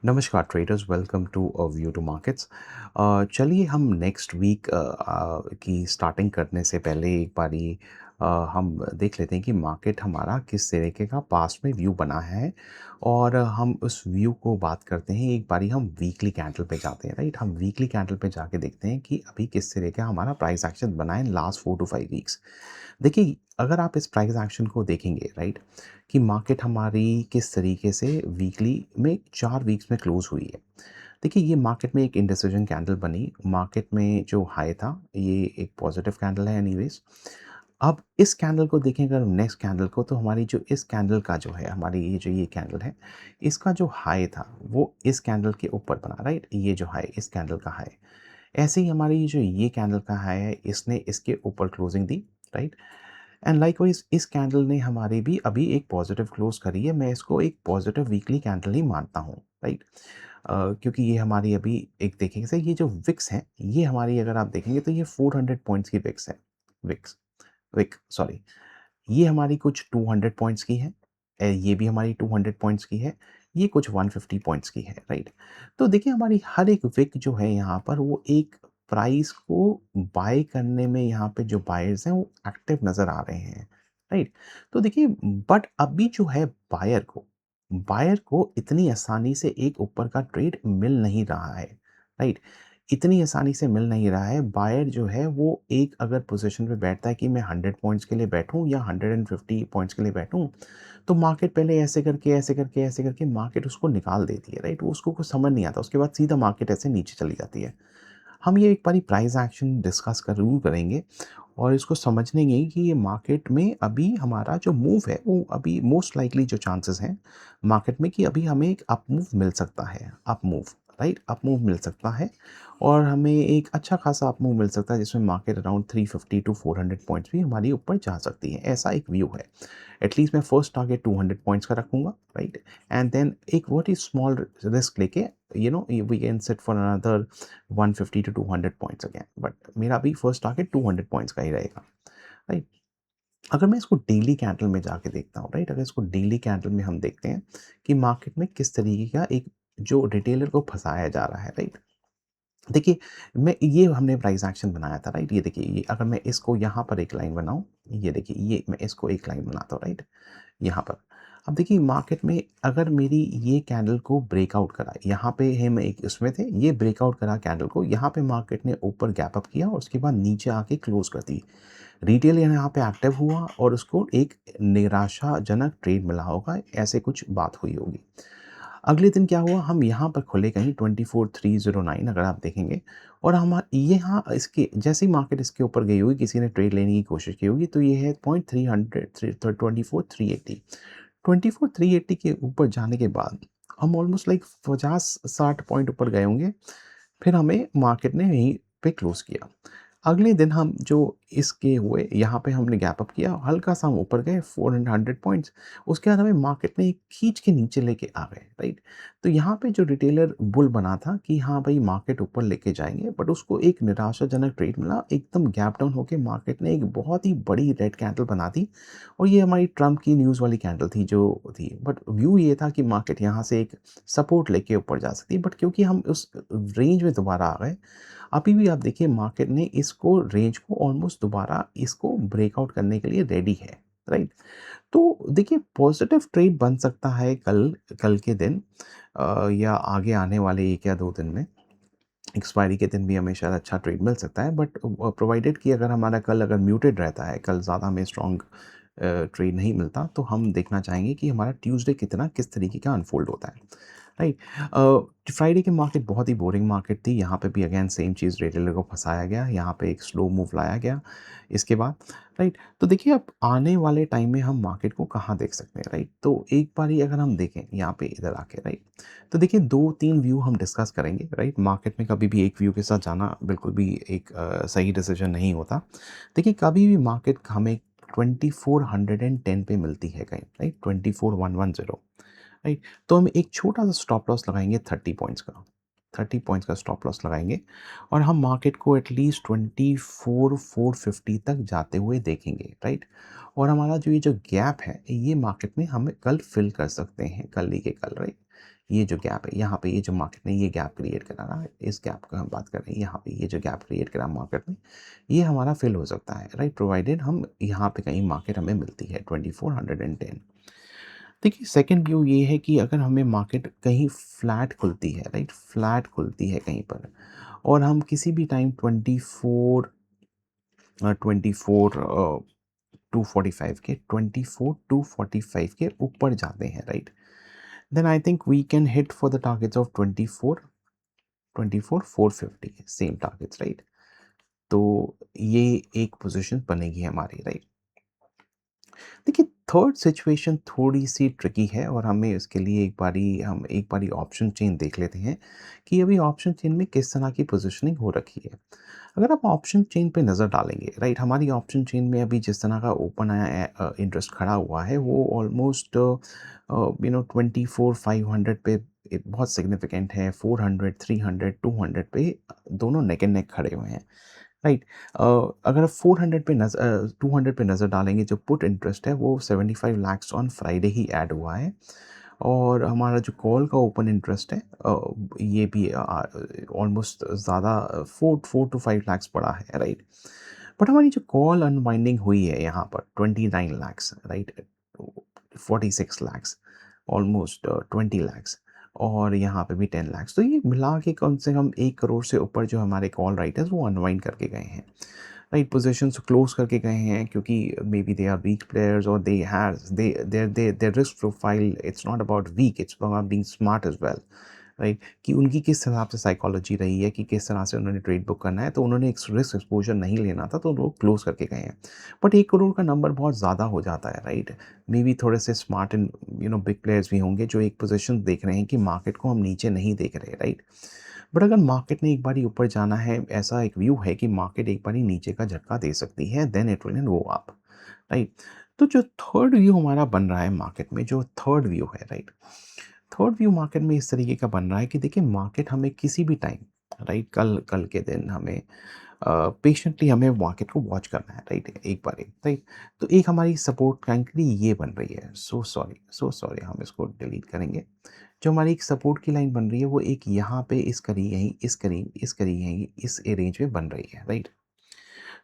नमस्कार traders, welcome to view to markets. चलिए हम नेक्स्ट वीक की स्टार्टिंग करने से पहले एक बारी हम देख लेते हैं कि मार्केट हमारा किस तरीके का पास्ट में व्यू बना है। और हम उस व्यू को बात करते हैं, एक बारी हम वीकली कैंडल पे जाते हैं, राइट। हम वीकली कैंडल पे जाके देखते हैं कि अभी किस तरह का हमारा प्राइस एक्शन बना है लास्ट 4 to 5 वीक्स। देखिए, अगर आप इस प्राइस एक्शन को देखेंगे, राइट, कि मार्केट हमारी किस तरीके से वीकली में 4 वीक्स में क्लोज हुई है। देखिए, ये मार्केट में एक इंडिसीजन कैंडल बनी। मार्केट में जो हाई था, ये एक पॉजिटिव कैंडल है एनीवेज। अब इस कैंडल को देखें, अगर नेक्स्ट कैंडल को, तो हमारी जो इस कैंडल का जो है, हमारी ये कैंडल है, इसका जो हाई था वो इस कैंडल के ऊपर बना, राइट। ये जो हाई, इस कैंडल का हाई, ऐसे ही हमारी जो ये कैंडल का हाई है, इसने इसके ऊपर closing the, right. And likewise इस कैंडल ने हमारी भी अभी एक पॉजिटिव क्लोज करी है। मैं इसको एक पॉजिटिव वीकली कैंडल ही मानता हूँ, राइट। क्योंकि ये हमारी अभी एक देखेंगे से, ये जो विक्स है, ये हमारी अगर आप देखेंगे तो ये 400 पॉइंट्स की विक्स है। विक्स विक सॉरी, ये हमारी कुछ 200 पॉइंट्स की है। ये भी हमारी 200 पॉइंट्स की है। ये कुछ 150 पॉइंट्स की है, राइट। तो देखिए, हमारी हर एक विक जो है यहाँ पर, वो एक प्राइस को बाय करने में, यहाँ पे जो बायर्स हैं वो एक्टिव नज़र आ रहे हैं, राइट। तो देखिए, बट अभी जो है बायर को इतनी आसानी से एक ऊपर का ट्रेड मिल नहीं रहा है, राइट। इतनी आसानी से मिल नहीं रहा है। बायर जो है वो एक अगर पोजीशन पे बैठता है कि मैं 100 पॉइंट्स के लिए बैठूँ या 150 पॉइंट्स के लिए बैठूँ, तो मार्केट पहले ऐसे करके, ऐसे करके, ऐसे करके मार्केट उसको निकाल देती है, राइट। वो उसको कुछ समझ नहीं आता। उसके बाद सीधा मार्केट ऐसे नीचे चली जाती है। हम ये एक बारी प्राइस एक्शन डिस्कस कर ज़रूर करेंगे और इसको समझेंगे कि ये मार्केट में अभी हमारा जो मूव है, वो अभी मोस्ट लाइकली जो चांसेस हैं मार्केट में, कि अभी हमें एक अप मूव मिल सकता है। Up move, right, up move मिल सकता है। और हमें एक अच्छा खासा अप मूव मिल सकता है, जिसमें मार्केट अराउंड 350 टू 400 पॉइंट्स भी हमारी ऊपर जा सकती है। ऐसा एक व्यू है। एटलीस्ट मैं फर्स्ट टारगेट 200 पॉइंट्स का रखूंगा, राइट। एंड देन एक व्हाट इज स्मॉल रिस्क लेके, we can set for another 150 to 200 points again, but मेरा भी फर्स्ट टारगेट 200 पॉइंट्स का ही रहेगा, राइट। अगर मैं इसको डेली कैंडल में जाके देखता हूँ, राइट, अगर इसको डेली कैंडल में हम देखते हैं कि मार्केट में किस तरीके का एक जो रिटेलर को फंसाया जा रहा है, राइट। देखिए, मैं ये हमने प्राइस एक्शन बनाया था, राइट। ये देखिए, ये अगर मैं इसको यहाँ पर एक लाइन बनाऊँ, ये देखिए, ये मैं इसको एक लाइन बनाता हूँ, राइट, यहाँ पर। अब देखिए, मार्केट में अगर मेरी ये कैंडल को ब्रेकआउट करा, यहाँ पे हम एक उसमें थे, ये ब्रेकआउट करा कैंडल को, यहाँ पे मार्केट ने ऊपर गैप अप किया और उसके बाद नीचे आके क्लोज कर दी। रिटेल यहाँ पे एक्टिव हुआ और उसको एक निराशाजनक ट्रेड मिला होगा, ऐसे कुछ बात हुई होगी। अगले दिन क्या हुआ, हम यहाँ पर खुले कहीं 24309, अगर आप देखेंगे। और हम यहाँ इसके जैसे ही मार्केट इसके ऊपर गई होगी, किसी ने ट्रेड लेने की कोशिश की होगी, तो ये है पॉइंट 300 24 380। 24 380 के ऊपर जाने के बाद हम ऑलमोस्ट लाइक 50-60 पॉइंट ऊपर गए होंगे। फिर हमें मार्केट ने यहीं पे क्लोज किया। अगले दिन हम जो इसके हुए, यहाँ पे हमने गैप अप किया, हल्का सा हम ऊपर गए 400 पॉइंट्स। उसके बाद हमें मार्केट ने एक खींच के नीचे लेके आ गए, राइट। तो यहाँ पे जो रिटेलर बुल बना था कि हाँ भाई, मार्केट ऊपर लेके जाएंगे, बट उसको एक निराशाजनक ट्रेड मिला। एकदम गैप डाउन होके मार्केट ने एक बहुत ही बड़ी रेड कैंडल बना दी। और ये हमारी ट्रम्प की न्यूज़ वाली कैंडल थी जो थी, बट व्यू ये था कि मार्केट यहाँ से एक सपोर्ट लेके ऊपर जा सकती है। बट क्योंकि हम उस रेंज में दोबारा आ गए, अभी भी आप देखिए मार्केट ने इसको रेंज को ऑलमोस्ट दोबारा इसको ब्रेकआउट करने के लिए रेडी है, राइट। तो देखिए, पॉजिटिव ट्रेड बन सकता है कल कल के दिन, या आगे आने वाले 1 या 2 दिन में। एक्सपायरी के दिन भी हमें शायद अच्छा ट्रेड मिल सकता है, बट प्रोवाइडेड कि अगर हमारा कल अगर म्यूटेड रहता है, कल ज़्यादा हमें स्ट्रॉन्ग ट्रेड नहीं मिलता, तो हम देखना चाहेंगे कि हमारा ट्यूसडे कितना किस तरीके का अनफोल्ड होता है, राइट। फ्राइडे की मार्केट बहुत ही बोरिंग मार्केट थी। यहाँ पे भी अगेन सेम चीज़, रिटेलर को फंसाया गया, यहाँ पे एक स्लो मूव लाया गया इसके बाद, राइट। तो देखिए, अब आने वाले टाइम में हम मार्केट को कहाँ देख सकते हैं, राइट। तो एक बार ही अगर हम देखें यहाँ पे इधर आके, राइट, तो देखिए 2-3 व्यू हम डिस्कस करेंगे, राइट। मार्केट में कभी भी एक व्यू के साथ जाना बिल्कुल भी एक सही डिसीजन नहीं होता। देखिए, कभी भी मार्केट हमें 2410 पे मिलती है कहीं, राइट, 24110, राइट। तो हम एक छोटा सा स्टॉप लॉस लगाएंगे 30 पॉइंट्स का, 30 पॉइंट्स का स्टॉप लॉस लगाएंगे। और हम मार्केट को एटलीस्ट 24450 तक जाते हुए देखेंगे, राइट। और हमारा जो ये जो गैप है, ये मार्केट में हमें कल फिल कर सकते हैं, कल ही के कल, राइट। ये जो गैप है यहाँ पे, ये जो मार्केट ने ये गैप क्रिएट करा ना, इस गैप का हम बात कर रहे हैं, यहाँ पे ये जो गैप क्रिएट करा मार्केट में, ये हमारा फिल हो सकता है, राइट, प्रोवाइडेड हम यहाँ पे कहीं मार्केट हमें मिलती है 2410। देखिए सेकंड व्यू ये है कि अगर हमें मार्केट कहीं फ्लैट खुलती है, राइट, फ्लैट खुलती है कहीं पर, और हम किसी भी टाइम 24 के ऊपर जाते हैं, right, then I think we can hit for the targets of 450 same targets, right. तो ये एक पोजीशन बनेगी हमारी, राइट। देखिए थर्ड सिचुएशन थोड़ी-सी ट्रिकी है और हमें इसके लिए एक बारी ऑप्शन चेन देख लेते हैं कि अभी ऑप्शन चेन में किस तरह की पोज़ीशनिंग हो रखी है। अगर आप ऑप्शन चेन पे नज़र डालेंगे, राइट, हमारी ऑप्शन चेन में अभी जिस तरह का ओपन आया है इंटरेस्ट खड़ा हुआ है, वो ऑलमोस्ट 24,500 पे बहुत सिग्निफिकेंट है, 400, 300, 200 पे दोनों नेक एंड नेक खड़े हुए हैं। राइट। अगर आप 200 पे नज़र डालेंगे, जो पुट इंटरेस्ट है वो 75 lakhs on Friday he add हुआ है, और हमारा जो कॉल का ओपन इंटरेस्ट है ये भी ऑलमोस्ट ज़्यादा 4 to 5 लाख्स पड़ा है, राइट। बट हमारी जो कॉल अनवाइंडिंग हुई है यहाँ पर 29 लाख्स, राइट, 46 लाख्स, ऑलमोस्ट 20 लाख्स, और यहाँ पे भी 10 लाख्स, तो ये मिला के कम से कम 1 करोड़ से ऊपर जो हमारे कॉल राइटर्स वो अनवाइंड करके गए हैं, राइट, पोजीशंस क्लोज करके गए हैं, क्योंकि maybe they are weak players, और they has they their risk profile, it's not about weak, it's about being smart as well, right, कि उनकी किस हिसाब से साइकोलॉजी रही है कि किस तरह से उन्होंने ट्रेड बुक करना है, तो उन्होंने एक रिस्क एक्सपोजर नहीं लेना था, तो लोग क्लोज करके गए हैं। बट 1 करोड़ का नंबर बहुत ज़्यादा हो जाता है, राइट। मे बी थोड़े से स्मार्ट एंड बिग प्लेयर्स भी होंगे जो एक पोजीशन देख रहे हैं कि मार्केट को हम नीचे नहीं देख रहे, राइट। बट अगर मार्केट ने एक बारी ऊपर जाना है, ऐसा एक व्यू है कि मार्केट एक बारी नीचे का झटका दे सकती है, then it will go up, right. तो जो थर्ड व्यू हमारा बन रहा है मार्केट में, जो थर्ड व्यू है, राइट, थर्ड व्यू मार्केट में इस तरीके का बन रहा है कि देखिए मार्केट हमें किसी भी टाइम, राइट, कल कल के दिन हमें पेशेंटली हमें मार्केट को वॉच करना है, राइट, एक बार एक, राइट। तो एक हमारी सपोर्ट करंटली ये बन रही है, सो सॉरी हम इसको डिलीट करेंगे। जो हमारी एक सपोर्ट की लाइन बन रही है वो एक यहाँ पे इस करीब, यहीं इस करीब, यहीं इस रेंज में बन रही है, राइट।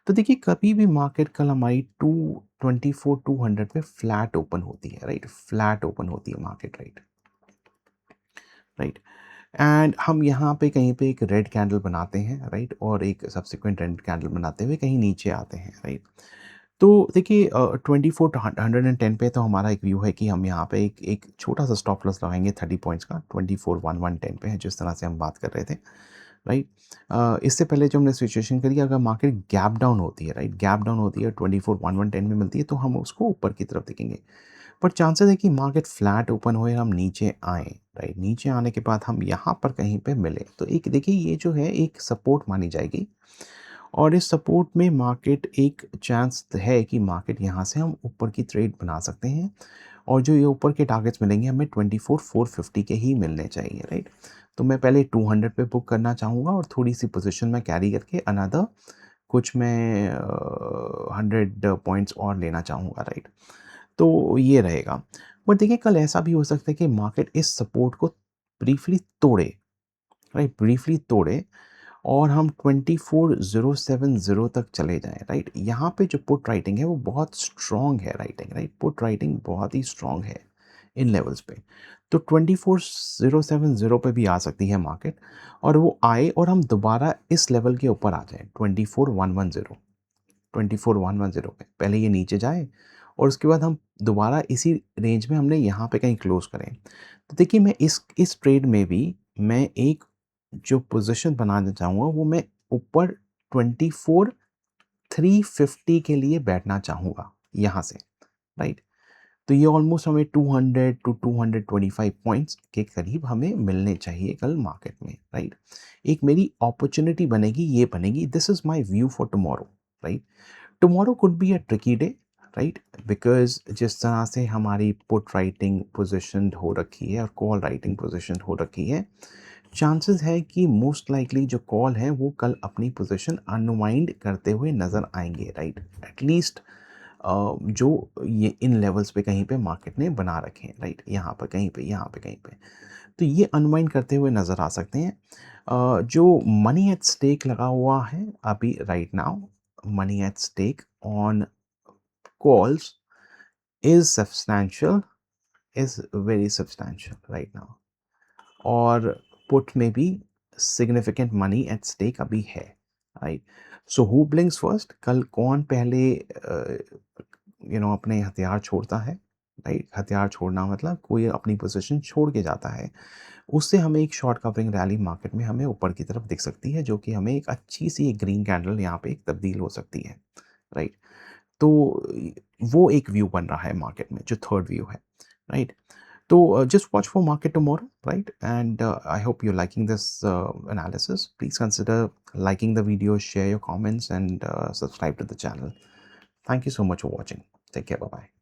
तो देखिए कभी भी मार्केट कल हमारी 224 200 पे फ्लैट ओपन होती है, राइट, फ्लैट ओपन होती है मार्केट, राइट, राइट, एंड हम यहाँ पे कहीं पे एक रेड कैंडल बनाते हैं, राइट, और एक सब्सिक्वेंट रेड कैंडल बनाते हुए कहीं नीचे आते हैं, राइट। तो देखिए 24 110 पे तो हमारा एक व्यू है कि हम यहाँ पे एक एक छोटा सा स्टॉप लॉस लगाएंगे 30 पॉइंट्स का, 24 1 1 10 पे है, जिस तरह से हम बात कर रहे थे, राइट। इससे पहले जो हमने सिचुएशन करी, अगर मार्केट गैप डाउन होती है, राइट, गैप डाउन होती है 24 1 1 10 में मिलती है, तो हम उसको ऊपर की तरफ देखेंगे। पर चांसेस है कि मार्केट फ्लैट ओपन होए, हम नीचे आएँ, राइट, नीचे आने के बाद हम यहाँ पर कहीं पे मिले, तो एक देखिए ये जो है एक सपोर्ट मानी जाएगी, और इस सपोर्ट में मार्केट एक चांस है कि मार्केट यहाँ से हम ऊपर की ट्रेड बना सकते हैं, और जो ये ऊपर के टारगेट्स मिलेंगे हमें 24 450 के ही मिलने चाहिए, राइट। तो मैं पहले 200 पे बुक करना चाहूँगा, और थोड़ी सी पोजीशन में कैरी करके अनदर कुछ मैं 100 पॉइंट्स और लेना चाहूँगा, राइट। तो ये रहेगा। बट देखिए कल ऐसा भी हो सकता है कि मार्केट इस सपोर्ट को ब्रीफली तोड़े, राइट, ब्रीफली तोड़े, और हम 24070 तक चले जाएँ, राइट। यहाँ पे जो पुट राइटिंग है वो बहुत स्ट्रॉन्ग है राइटिंग, राइट, पुट राइटिंग बहुत ही स्ट्रॉन्ग है इन लेवल्स पे। तो 24070 पे भी आ सकती है मार्केट, और वो आए और हम दोबारा इस लेवल के ऊपर आ जाएँ 24110, 24110 पे। पहले ये नीचे जाए और उसके बाद हम दोबारा इसी रेंज में हमने यहाँ पे कहीं क्लोज़ करें। तो देखिए मैं इस ट्रेड में भी मैं एक जो पोज़ीशन बनाना चाहूँगा वो मैं ऊपर 24350 के लिए बैठना चाहूँगा यहाँ से, राइट। तो ये ऑलमोस्ट हमें 200 टू 225 पॉइंट्स के करीब हमें मिलने चाहिए कल मार्केट में, राइट। एक मेरी अपॉर्चुनिटी बनेगी, ये बनेगी, this is my view for tomorrow, right. Tomorrow could be a tricky day, right, because जिस तरह से हमारी पुट राइटिंग पोज़ीशन्ड हो रखी है और कॉल राइटिंग पोज़ीशन हो रखी है, चांसेस है कि मोस्ट लाइकली जो कॉल है वो कल अपनी पोज़ीशन अनवाइंड करते हुए नज़र आएँगे, राइट। एटलीस्ट जो ये इन लेवल्स पे कहीं पे मार्केट ने बना रखे हैं, राइट, यहाँ पर कहीं पे, यहाँ पे कहीं पे। तो ये अनवाइंड करते हुए नज़र आ सकते हैं। जो मनी एट स्टेक लगा हुआ है अभी right now, money at stake on calls is substantial, is very substantial right now, और पुट में भी सिग्निफिकेंट मनी एट स्टेक अभी है, right? So who blinks first, कल कौन पहले अपने हथियार छोड़ता है, राइट? हथियार छोड़ना मतलब कोई अपनी पोजीशन छोड़ के जाता है, उससे हमें एक शॉर्ट कवरिंग रैली मार्केट में हमें ऊपर की तरफ दिख सकती है, जो कि हमें एक अच्छी सी एक ग्रीन कैंडल यहाँ पे एक तब्दील हो सकती है, राइट? तो वो एक व्यू बन रहा है मार्केट में, जो थर्ड व्यू है, right? So just watch for market tomorrow, right? And I hope you're liking this analysis. Please consider liking the video, share your comments, and subscribe to the channel. Thank you so much for watching. Take care. Bye bye.